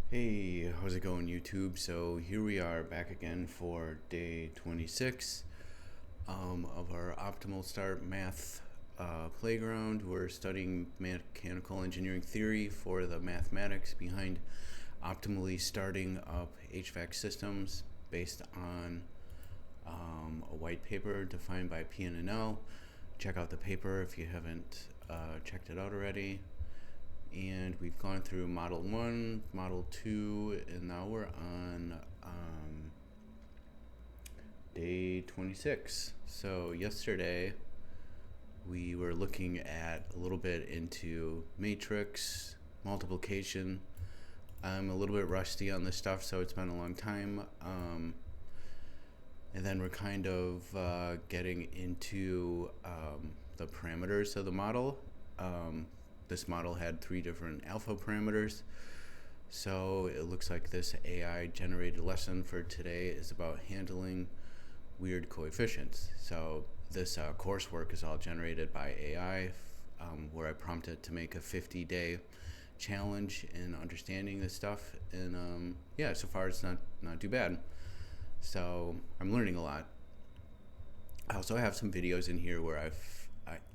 Hey, how's it going, YouTube? So here we are back again for day 26 of our Optimal Start Math playground. We're studying mechanical engineering theory for the mathematics behind optimally starting up HVAC systems based on a white paper defined by PNNL. Check out the paper if you haven't checked it out already. And we've gone through Model 1, Model 2, and now we're on day 26. So yesterday we were looking at a little bit into matrix, multiplication. I'm a little bit rusty on this stuff, so it's been a long time. And then we're kind of getting into the parameters of the model. This model had 3 different alpha parameters. So it looks like this AI generated lesson for today is about handling weird coefficients. So this coursework is all generated by AI, where I prompted to make a 50-day challenge in understanding this stuff. And yeah, so far it's not too bad. So I'm learning a lot. I also have some videos in here where I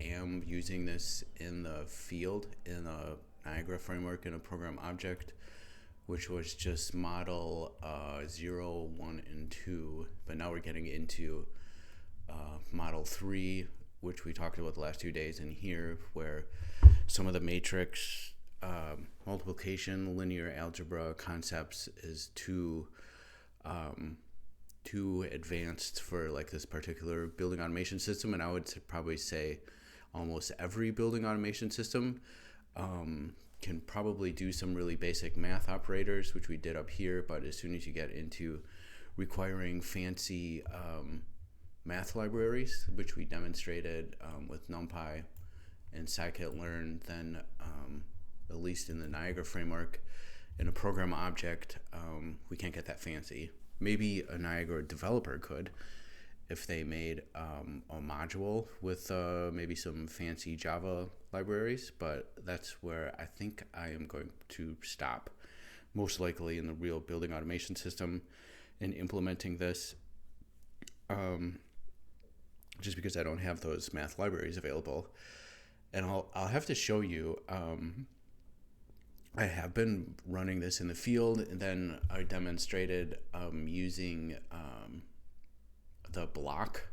am using this in the field in a Niagara framework in a program object, which was just model 0, 1, and 2. But now we're getting into model 3, which we talked about the last 2 days in here, where some of the matrix multiplication, linear algebra concepts is too advanced for like this particular building automation system. And I would probably say almost every building automation system can probably do some really basic math operators, which we did up here. But as soon as you get into requiring fancy math libraries, which we demonstrated with NumPy and scikit-learn, then at least in the Niagara framework, in a program object, we can't get that fancy. Maybe a Niagara developer could if they made a module with maybe some fancy Java libraries, but that's where I think I am going to stop, most likely in the real building automation system and implementing this, just because I don't have those math libraries available. And I'll have to show you. I have been running this in the field, and then I demonstrated using the block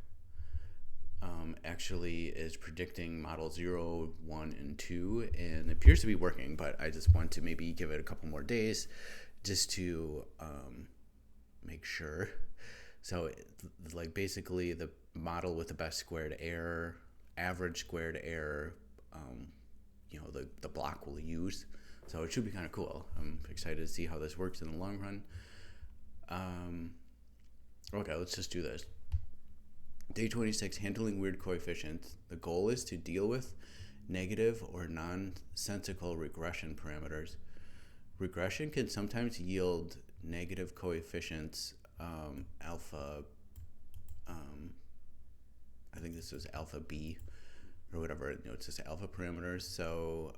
actually is predicting model 0, 1, and 2, and it appears to be working, but I just want to maybe give it a couple more days just to make sure. So like basically the model with the best squared error, average squared error, the block will use. So it should be kind of cool. I'm excited to see how this works in the long run. Okay, let's just do this. Day 26, handling weird coefficients. The goal is to deal with negative or nonsensical regression parameters. Regression can sometimes yield negative coefficients, alpha, I think this was alpha b or whatever, it's just alpha parameters. So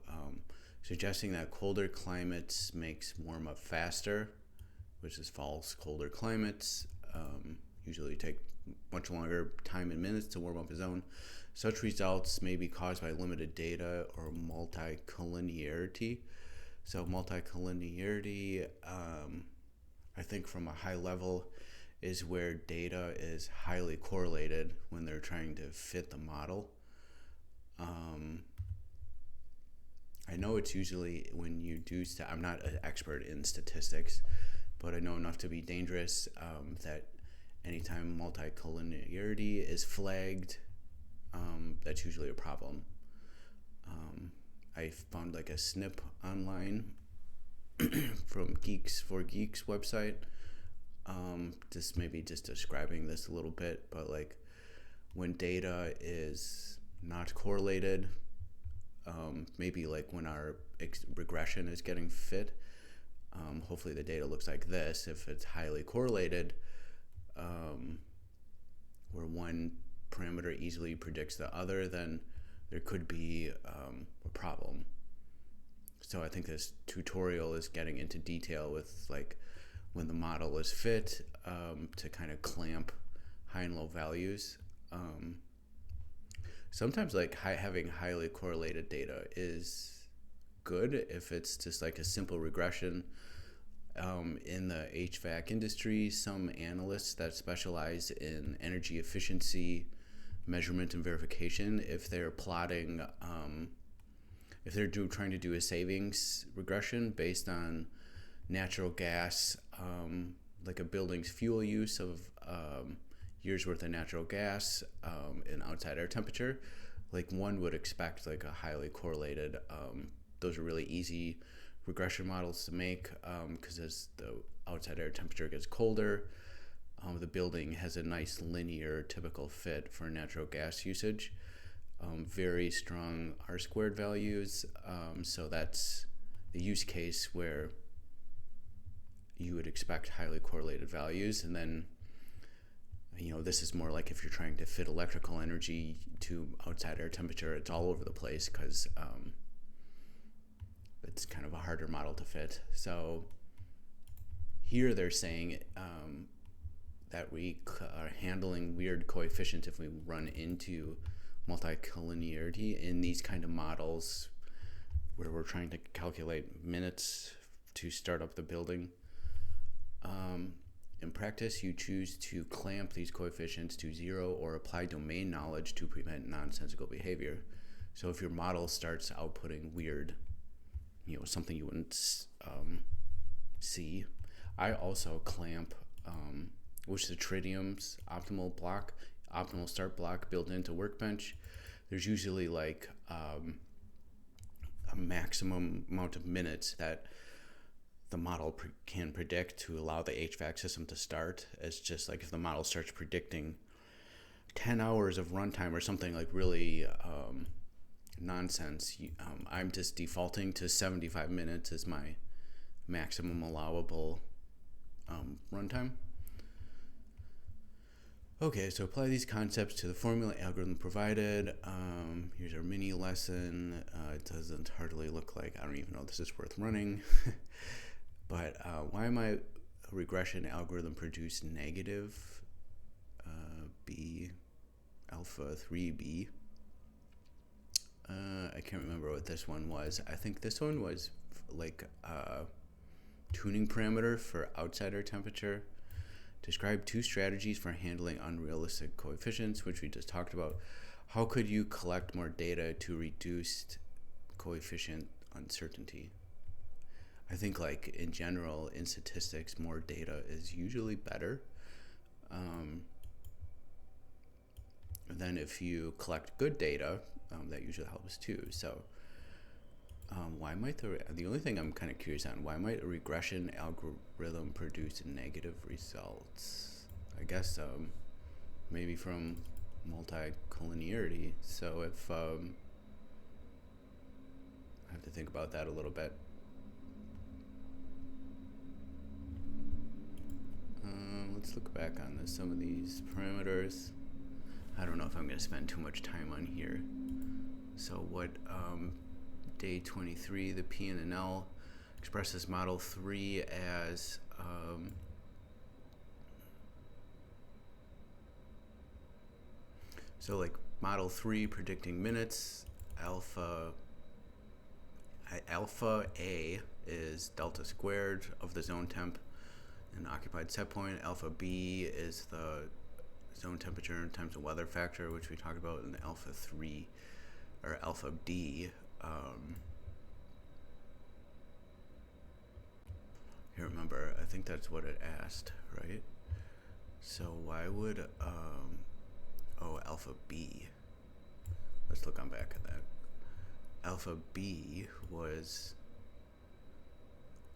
suggesting that colder climates makes warm up faster, which is false. Colder climates usually take much longer time in minutes to warm up a zone. Such results may be caused by limited data or multicollinearity. So multicollinearity, I think from a high level, is where data is highly correlated when they're trying to fit the model. I know it's usually when you do I'm not an expert in statistics, but I know enough to be dangerous, that anytime multicollinearity is flagged, that's usually a problem. I found like a snip online from Geeks for Geeks website, just describing this a little bit, but like when data is not correlated, maybe like when our regression is getting fit, hopefully the data looks like this. If it's highly correlated, where one parameter easily predicts the other, then there could be a problem. So I think this tutorial is getting into detail with like when the model is fit, to kind of clamp high and low values. Sometimes like having highly correlated data is good if it's just like a simple regression. In the HVAC industry, some analysts that specialize in energy efficiency measurement and verification, if they're plotting, if they're trying to do a savings regression based on natural gas, like a building's fuel use of years worth of natural gas, and outside air temperature, like one would expect like a highly correlated, those are really easy regression models to make, because as the outside air temperature gets colder, the building has a nice linear typical fit for natural gas usage, very strong R squared values, so that's the use case where you would expect highly correlated values. And then, this is more like if you're trying to fit electrical energy to outside air temperature, it's all over the place because it's kind of a harder model to fit. So here they're saying that we are handling weird coefficients if we run into multicollinearity in these kind of models where we're trying to calculate minutes to start up the building. In practice, you choose to clamp these coefficients to 0 or apply domain knowledge to prevent nonsensical behavior. So if your model starts outputting weird, something you wouldn't see. I also clamp, which is Tritium's optimal start block built into Workbench. There's usually like a maximum amount of minutes that the model can predict to allow the HVAC system to start. It's just like if the model starts predicting 10 hours of runtime or something like really nonsense, I'm just defaulting to 75 minutes as my maximum allowable runtime. Okay, so apply these concepts to the formula algorithm provided. Here's our mini lesson. It doesn't hardly look like, I don't even know if this is worth running. But why might a regression algorithm produce negative B alpha 3B? I can't remember what this one was. I think this one was like a tuning parameter for outside air temperature. Describe 2 strategies for handling unrealistic coefficients, which we just talked about. How could you collect more data to reduce coefficient uncertainty? I think like in general, in statistics, more data is usually better. Then if you collect good data, that usually helps too. So why might the only thing I'm kind of curious on, why might a regression algorithm produce negative results? I guess maybe from multicollinearity. So if I have to think about that a little bit. Let's look back on some of these parameters. I don't know if I'm going to spend too much time on here. So what, day 23, the PNNL expresses model 3 as so like model 3 predicting minutes, alpha A is delta squared of the zone temp and occupied set point. Alpha B is the zone temperature times the weather factor, which we talked about in the alpha 3 or alpha D. Here, remember, I think that's what it asked, right? So why would alpha B? Let's look on back at that. Alpha B was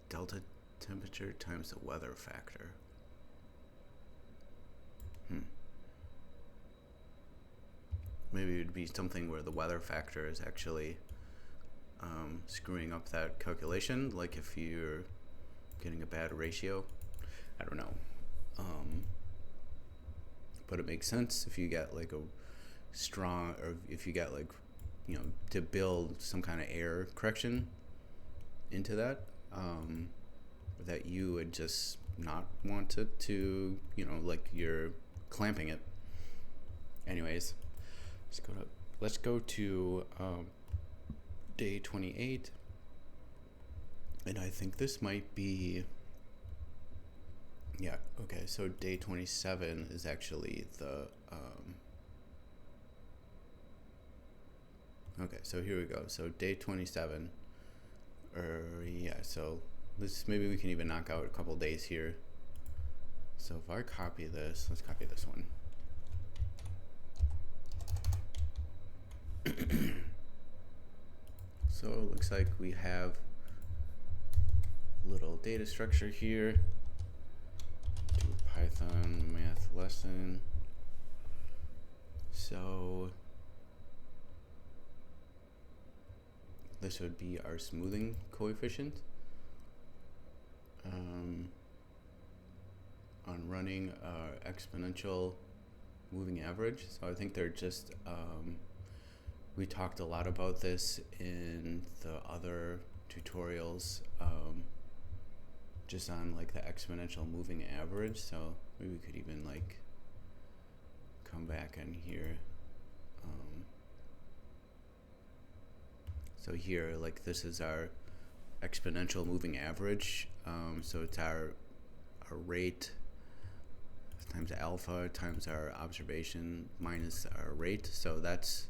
delta temperature times the weather factor. Maybe it would be something where the weather factor is actually screwing up that calculation, like if you're getting a bad ratio. I don't know. But it makes sense if you get like a strong, or if you get like, to build some kind of error correction into that, that you would just not want it to, like you're clamping it. Anyways, let's go to day 28, and I think this might be, yeah, okay, so day 27 is actually the, okay, so here we go. So day 27, so maybe we can even knock out a couple days here. So if I copy this, let's copy this one. So it looks like we have a little data structure here. Do a Python math lesson. So this would be our smoothing coefficient on running our exponential moving average. So I think they're just, we talked a lot about this in the other tutorials, just on like the exponential moving average. So maybe we could even like come back in here. So here, like this is our exponential moving average. So it's our rate times alpha times our observation minus our rate. So that's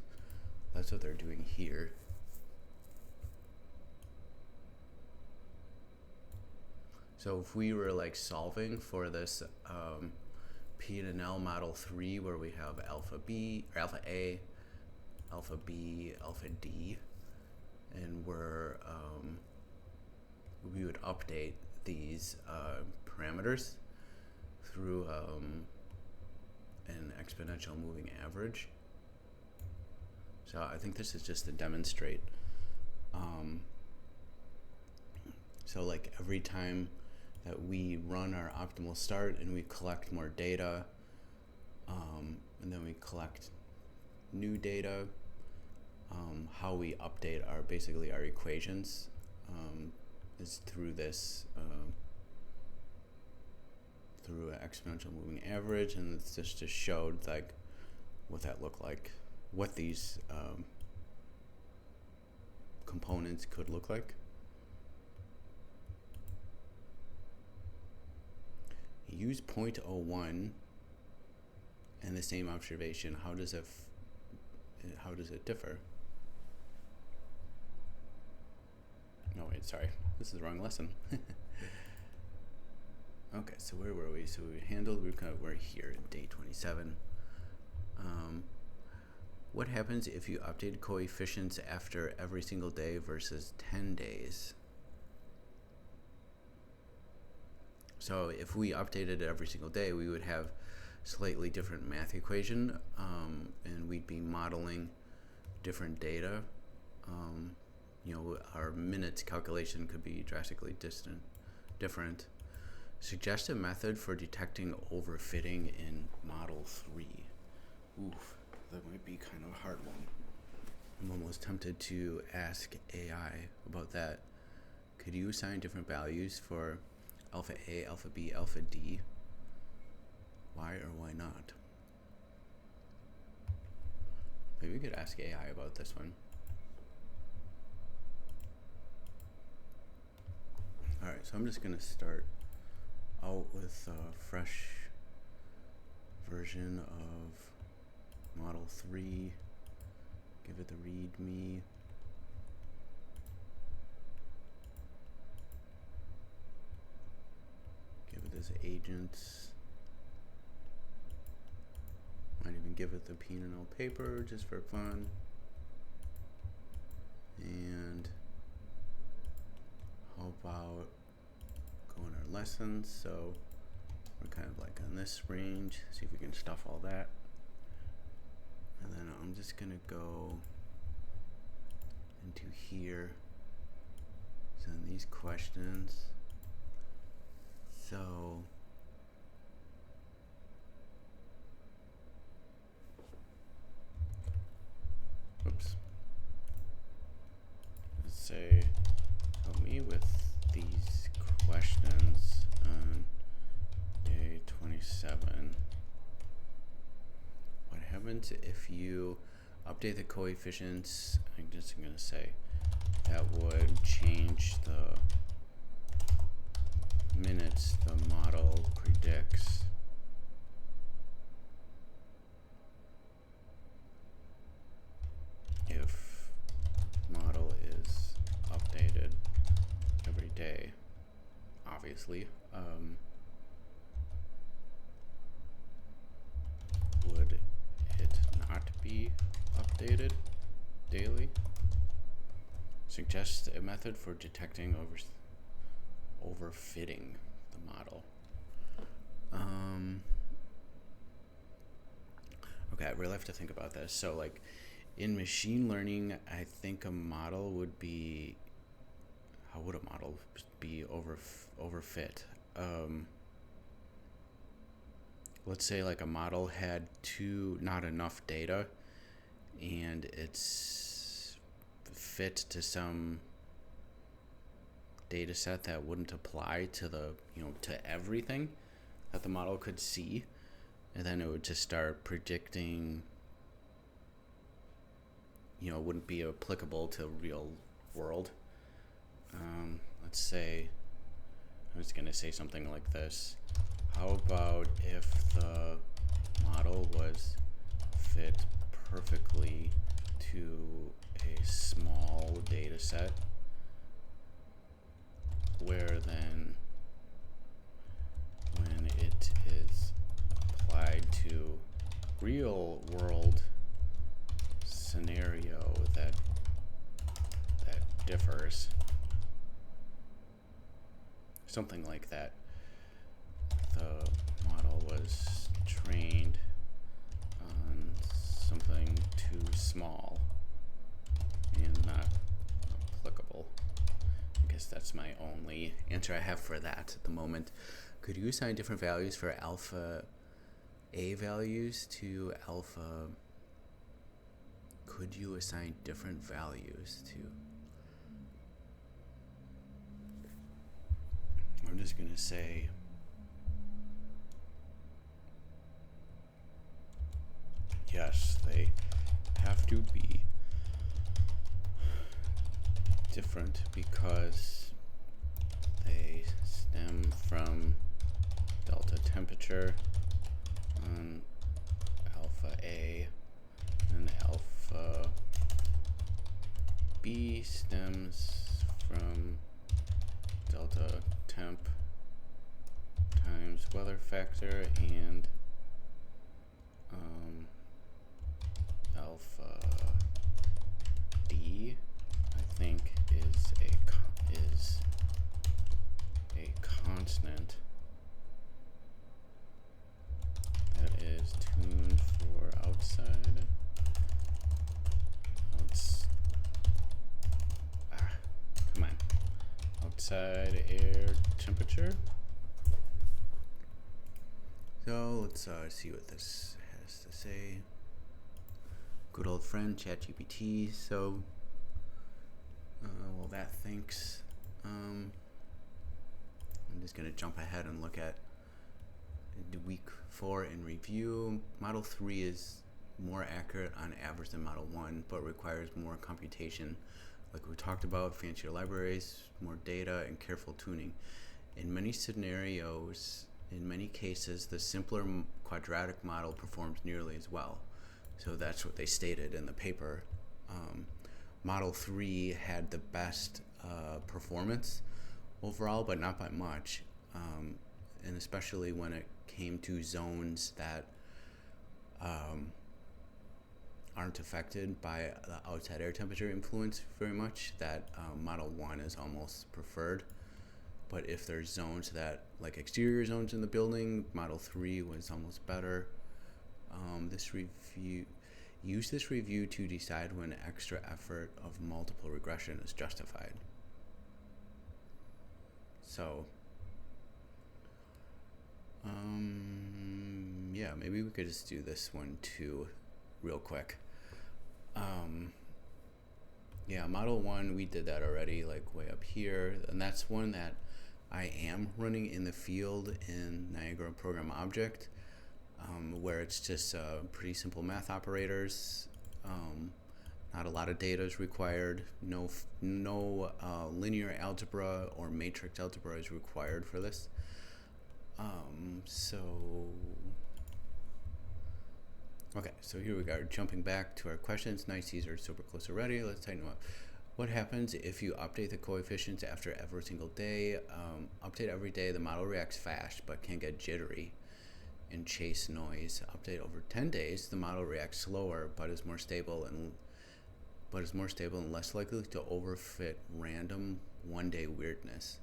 what they're doing here. So if we were like solving for this PNNL Model 3, where we have alpha B, or alpha A, alpha B, alpha D, and we would update these parameters through an exponential moving average. So I think this is just to demonstrate. So like every time that we run our optimal start and we collect more data, and then we collect new data, how we update basically our equations is through this, through an exponential moving average, and it's just showed like what that looked like, what these components could look like. Use 0.01 and the same observation. How does it differ? No, wait, sorry, this is the wrong lesson. Okay, so where were we? So we're here in day 27. What happens if you update coefficients after every single day versus 10 days? So if we updated it every single day, we would have slightly different math equation, and we'd be modeling different data. Our minutes calculation could be drastically different. Suggest a method for detecting overfitting in Model 3. Oof, that might be kind of a hard one. I'm almost tempted to ask AI about that. Could you assign different values for alpha A, alpha B, alpha D? Why or why not? Maybe we could ask AI about this one. Alright, so I'm just going to start out with a fresh version of Model 3. Give it the README. Give it as agents. Might even give it the PNNL paper just for fun. And how about going our lessons? So we're kind of like on this range. See if we can stuff all that. And then I'm just gonna go into here, send these questions. So oops. Let's say help me with questions on day 27. What happens if you update the coefficients? I'm just going to say that would change the minutes the model predicts. If model is updated every day, obviously, would it not be updated daily? Suggest a method for detecting overfitting the model. Okay, I really have to think about this. So like in machine learning, I think a model would be, how would a model be overfit? Let's say like a model had not enough data and it's fit to some data set that wouldn't apply to to everything that the model could see, and then it would just start predicting, wouldn't be applicable to real world. Let's say, I was going to say something like this. How about if the model was fit perfectly to a small data set, where then when it is applied to real world scenario that differs, something like that. The model was trained on something too small and not applicable. I guess that's my only answer I have for that at the moment. Could you assign different values for alpha A values to alpha? Could you assign different values to? I'm just going to say yes, they have to be different because they stem from delta temperature on alpha A, and alpha B stems from delta temp times weather factor, and alpha D I think is a constant that is tuned for outside air temperature. So let's see what this has to say. Good old friend ChatGPT. So well, that thinks. I'm just going to jump ahead and look at the week 4 in review. Model 3 is more accurate on average than Model 1, but requires more computation. Like we talked about, fancier libraries, more data, and careful tuning. In many scenarios, in many cases, the simpler quadratic model performs nearly as well. So that's what they stated in the paper. Model 3 had the best performance overall, but not by much. And especially when it came to zones that aren't affected by the outside air temperature influence very much, that Model 1 is almost preferred. But if there's zones that, like exterior zones in the building, Model 3 was almost better. Use this review to decide when extra effort of multiple regression is justified. So, yeah, maybe we could just do this one too real quick. Yeah, Model 1, we did that already, like way up here, and that's one that I am running in the field in Niagara Program Object, where it's just pretty simple math operators. Not a lot of data is required. No linear algebra or matrix algebra is required for this. Okay, so here we go. Jumping back to our questions. Nice, these are super close already. Let's tighten them up. What happens if you update the coefficients after every single day? Update every day, the model reacts fast but can get jittery and chase noise. Update over 10 days, the model reacts slower but is more stable and less likely to overfit random one-day weirdness.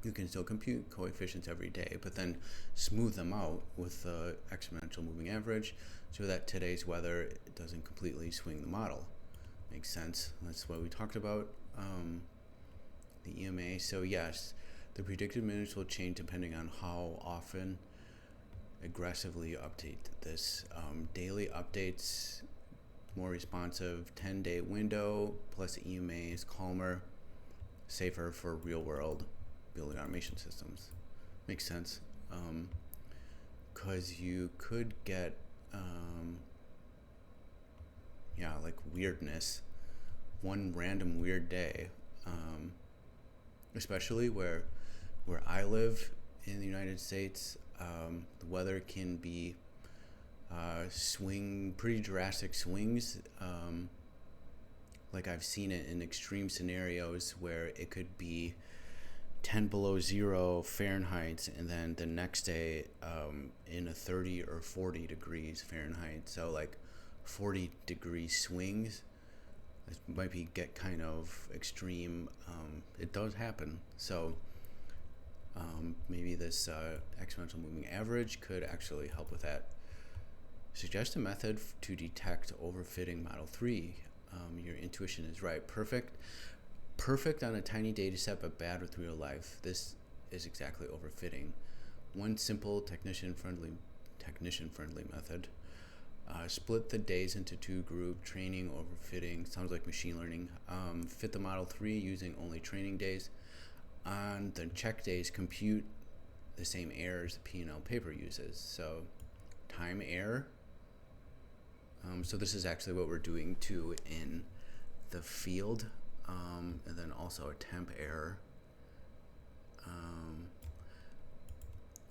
You can still compute coefficients every day, but then smooth them out with the exponential moving average so that today's weather doesn't completely swing the model. Makes sense. That's what we talked about, the EMA. So yes, the predicted minutes will change depending on how often aggressively you update this. Daily updates, more responsive, 10-day window, plus EMA is calmer, safer for real-world building automation systems. Makes sense. Because you could get, like weirdness, one random weird day, especially where I live in the United States. The weather can be pretty drastic swings. Like I've seen it in extreme scenarios where it could be 10 below 0 Fahrenheit, and then the next day in a 30 or 40 degrees Fahrenheit. So like 40 degree swings. This might get kind of extreme. It does happen. So maybe this exponential moving average could actually help with that. Suggest a method to detect overfitting Model 3. Your intuition is right. Perfect on a tiny data set, but bad with real life. This is exactly overfitting. One simple technician-friendly method. Split the days into two groups. Training, overfitting. Sounds like machine learning. Fit the Model 3 using only training days. On the check days, compute the same errors the PNNL paper uses. So time error. So this is actually what we're doing too in the field. And then also a temp error.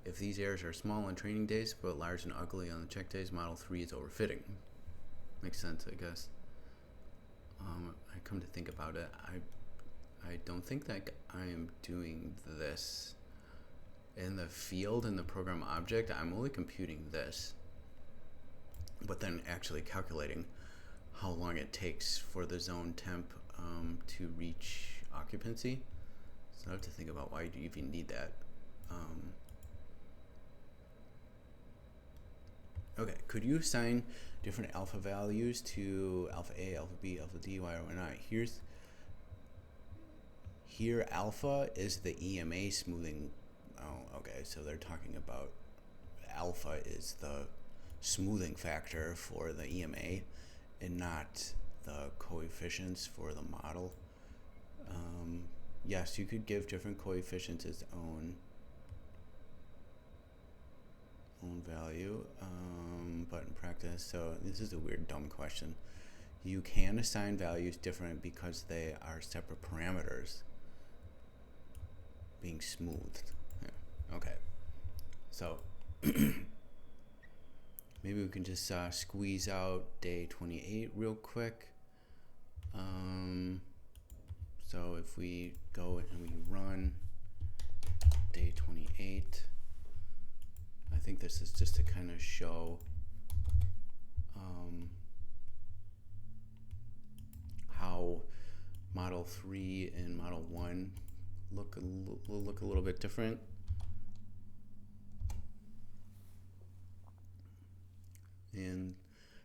If these errors are small on training days but large and ugly on the check days, Model 3 is overfitting. Makes sense, I guess. I come to think about it, I don't think that I am doing this in the field in the program object. I'm only computing this, but then actually calculating how long it takes for the zone temp to reach occupancy. So I have to think about why do you even need that. Okay, could you assign different alpha values to alpha A, alpha B, alpha D, Y, or I? Here alpha is the EMA smoothing. Oh, okay, so they're talking about alpha is the smoothing factor for the EMA and not the coefficients for the model. Yes, you could give different coefficients its own value, but in practice, so this is a weird dumb question. You can assign values different because they are separate parameters being smoothed. Yeah. Okay, so maybe we can just squeeze out day 28 real quick. So if we go and we run day 28, I think this is just to kind of show how Model 3 and Model 1 will look a little bit different. And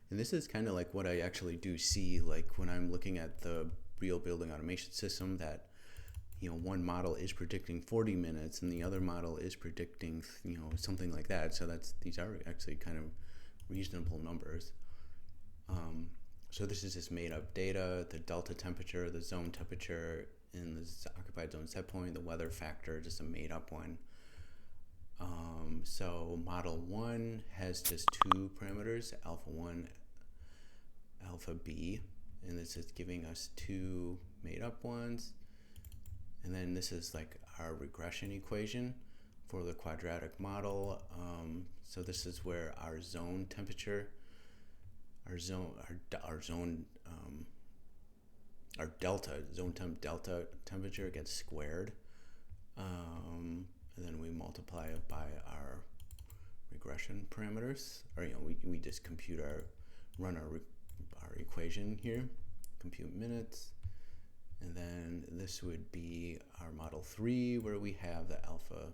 this is kind of like what I actually do see, like when I'm looking at the real building automation system, that one model is predicting 40 minutes and the other model is predicting something like that. So these are actually kind of reasonable numbers. So this is just made up data. The delta temperature, the zone temperature in this occupied zone set point, the weather factor, just a made up one. So model 1 has just two parameters, alpha 1, alpha b, and this is giving us two made up ones. And then this is like our regression equation for the quadratic model. So this is where our zone temperature, our zone temp delta temperature gets squared. And then we multiply it by our regression parameters, or we just run our equation here, compute minutes, and then this would be our model 3, where we have the alpha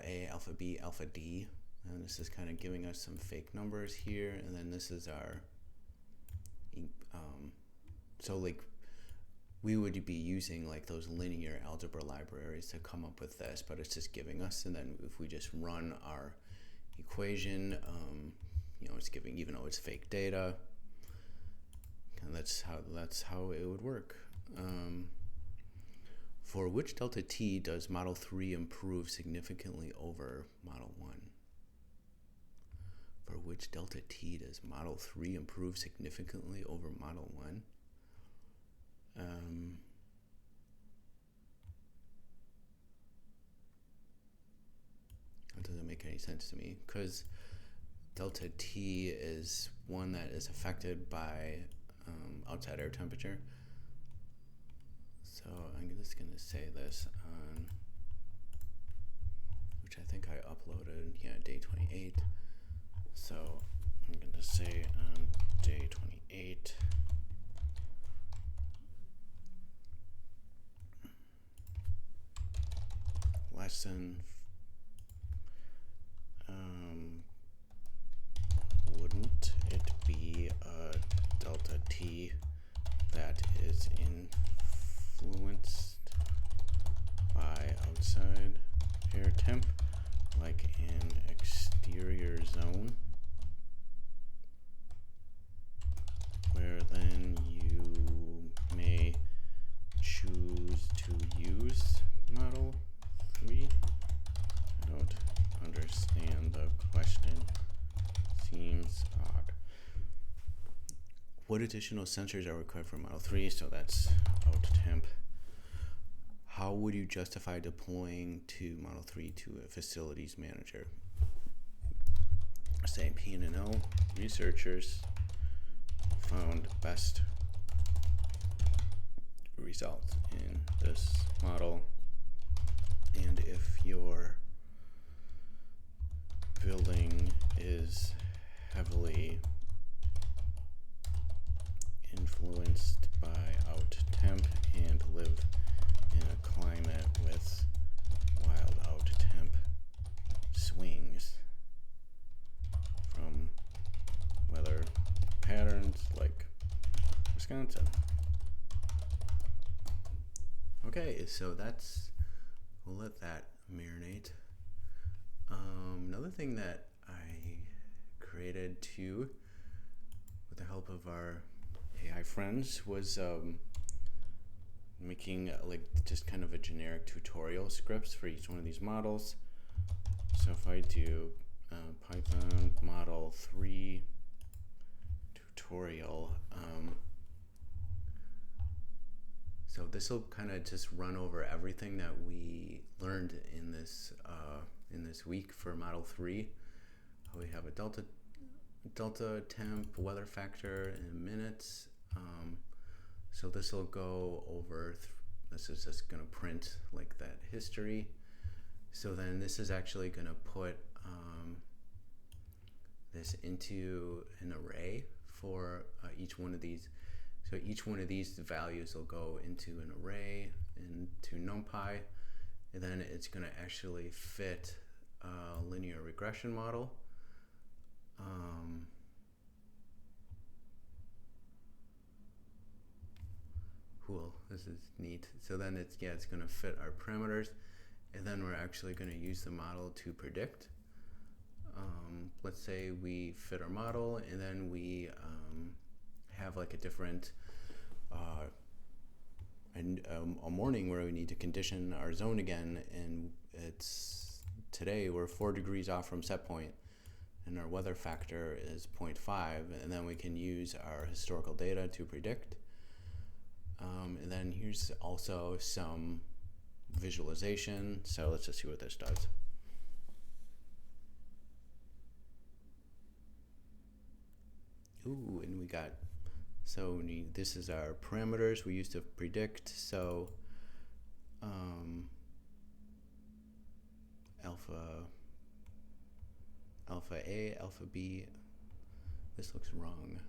A, alpha B, alpha D, and this is kind of giving us some fake numbers here, and then this is our so like we would be using like those linear algebra libraries to come up with this, but it's just giving us, and then if we just run our equation, it's giving, even though it's fake data, and that's how it would work. For which delta t does model 3 improve significantly over model 1? For which delta t does model 3 improve significantly over model 1? That doesn't make any sense to me, because delta T is one that is affected by outside air temperature. So I'm just going to say this on, which I think I uploaded, day 28. So I'm going to say on day 28, lesson, wouldn't it be a delta T that is influenced by outside air temp, like an exterior zone, where then you may choose to use model 3? I don't understand the question. Seems odd. What additional sensors are required for model 3? So that's out temp. How would you justify deploying to model 3 to a facilities manager? Say PNNL researchers found best results in this model, and if your building is heavily influenced by out temp and live in a climate with wild out temp swings from weather patterns like Wisconsin. Okay, so we'll let that marinate. Another thing that I created too, with the help of our AI friends, was making like just kind of a generic tutorial scripts for each one of these models. So if I do Python model 3 tutorial, so this will kind of just run over everything that we learned in this week for model 3. We have a delta temp, weather factor, and minutes. So this will go over. This is just going to print like that history. So then this is actually going to put this into an array for each one of these. So each one of these values will go into an array into NumPy, and then it's going to actually fit a linear regression model. Cool, this is neat. So then it's going to fit our parameters, and then we're actually going to use the model to predict. Let's say we fit our model, and then we have like a different a morning where we need to condition our zone again, and today we're 4 degrees off from set point, and our weather factor is 0.5, and then we can use our historical data to predict. And then here's also some visualization. So let's just see what this does. Ooh, and this is our parameters we used to predict. So alpha A, alpha B. This looks wrong.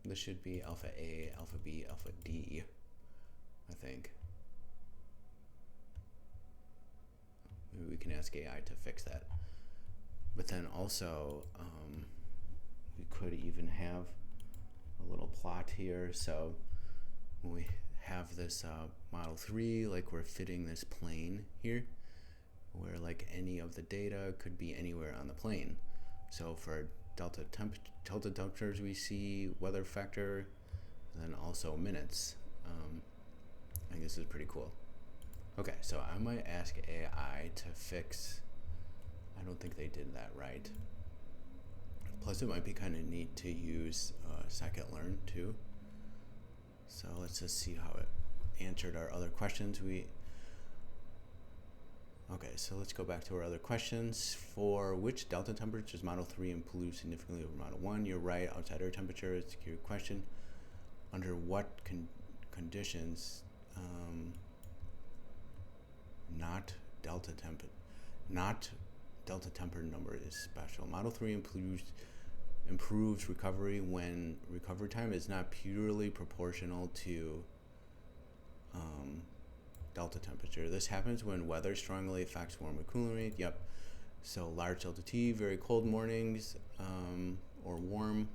This should be alpha A, alpha B, alpha D, I think. Maybe we can ask AI to fix that. But then also, we could even have a little plot here. So when we have this Model 3, like we're fitting this plane here, where like any of the data could be anywhere on the plane. So for delta temperatures, we see weather factor, and then also minutes. I think this is pretty cool. Okay, so I might ask AI to fix. I don't think they did that right. Plus, it might be kind of neat to use scikit-learn too. So let's just see how it answered our other questions. Okay, so let's go back to our other questions. For which delta temperatures Model 3 improves significantly over Model 1? You're right, outside air temperature is a key question. Under what conditions, not delta temper number is special. Model 3 improves recovery when recovery time is not purely proportional to delta temperature. This happens when weather strongly affects warm and cooling rate. Yep. So large delta T, very cold mornings, or warm.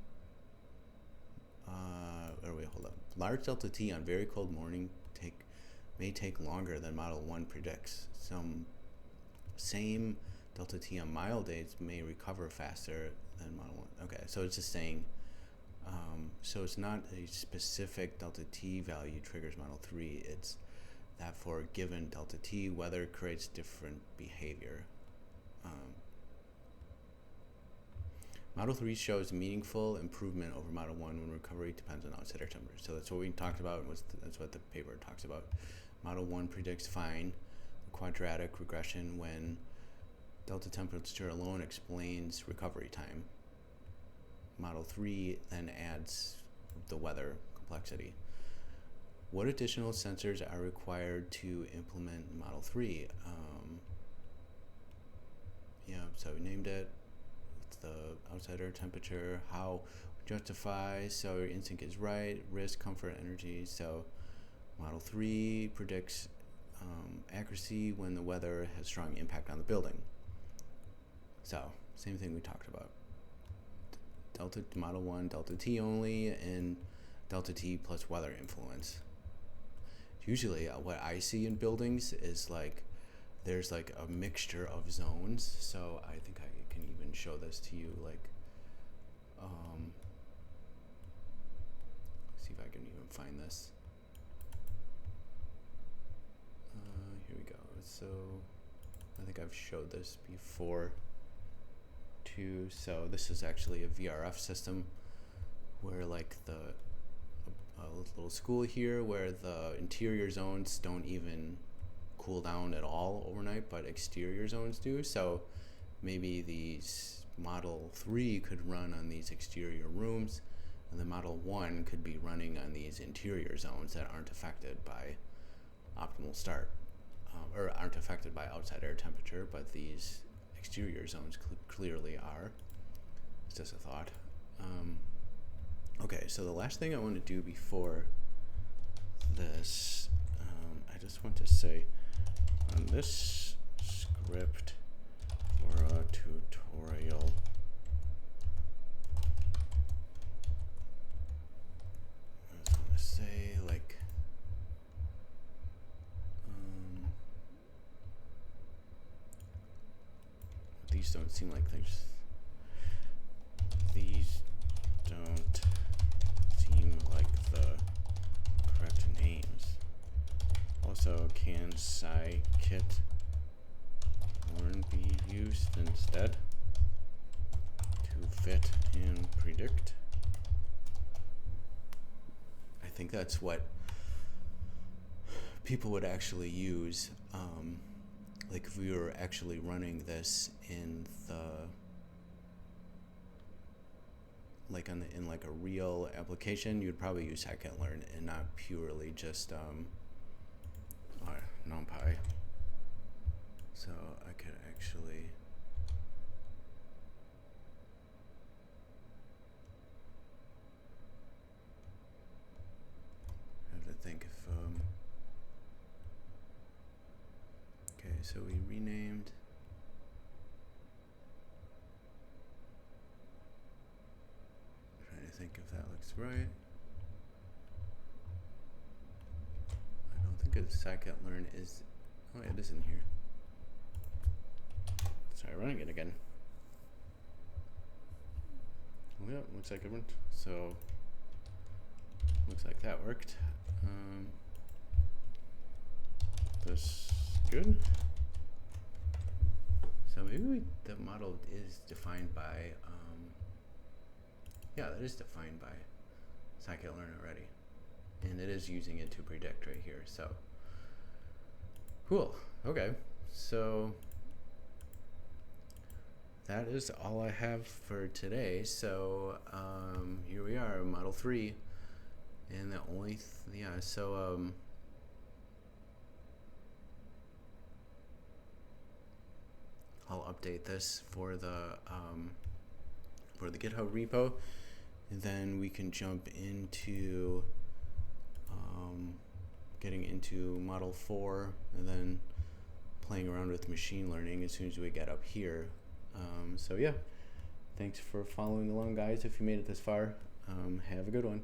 Hold up. Large delta T on very cold morning may take longer than Model 1 predicts. Some same delta T on mild days may recover faster than Model 1. Okay, so it's just saying. So it's not a specific delta T value triggers Model 3. It's that for given delta T, weather creates different behavior. Model 3 shows meaningful improvement over Model 1 when recovery depends on outside air temperature. So that's what we talked about. That's what the paper talks about. Model 1 predicts fine, quadratic regression when delta temperature alone explains recovery time. Model 3 then adds the weather complexity. What additional sensors are required to implement Model 3? So we named it. It's the outside air temperature. How justify? So your instinct is right. Risk, comfort, energy. So Model 3 predicts accuracy when the weather has strong impact on the building. So same thing we talked about. Model 1, delta T only, and delta T plus weather influence. Usually what I see in buildings is like there's like a mixture of zones. So I think I can even show this to you, like see if I can even find this. Here we go. So I think I've showed this before too. So this is actually a VRF system where like a little school here where the interior zones don't even cool down at all overnight, but exterior zones do. So maybe these Model 3 could run on these exterior rooms, and the Model 1 could be running on these interior zones that aren't affected by optimal start, or aren't affected by outside air temperature, but these exterior zones clearly are. It's just a thought. Okay, so the last thing I want to do before this, I just want to say on this script for a tutorial, I just want to say like these don't seem like these don't So can scikit learn be used instead to fit and predict? I think that's what people would actually use. Like if we were actually running this in the in like a real application, you'd probably use scikit-learn and not purely just numpy. So I could actually have to think if okay, so we renamed. Trying to think if that looks right. I don't think a scikit-learn is. Oh, it is in here. Sorry, running it again. Well, yeah, looks like it went. So looks like that worked. This good. So maybe the model is defined by. Yeah, that is defined by scikit-learn already, and it is using it to predict right here. So cool. Okay, so that is all I have for today. So here we are, Model 3, and the only I'll update this for the GitHub repo, and then we can jump into getting into Model 4, and then playing around with machine learning as soon as we get up here. So yeah, thanks for following along, guys. If you made it this far, have a good one.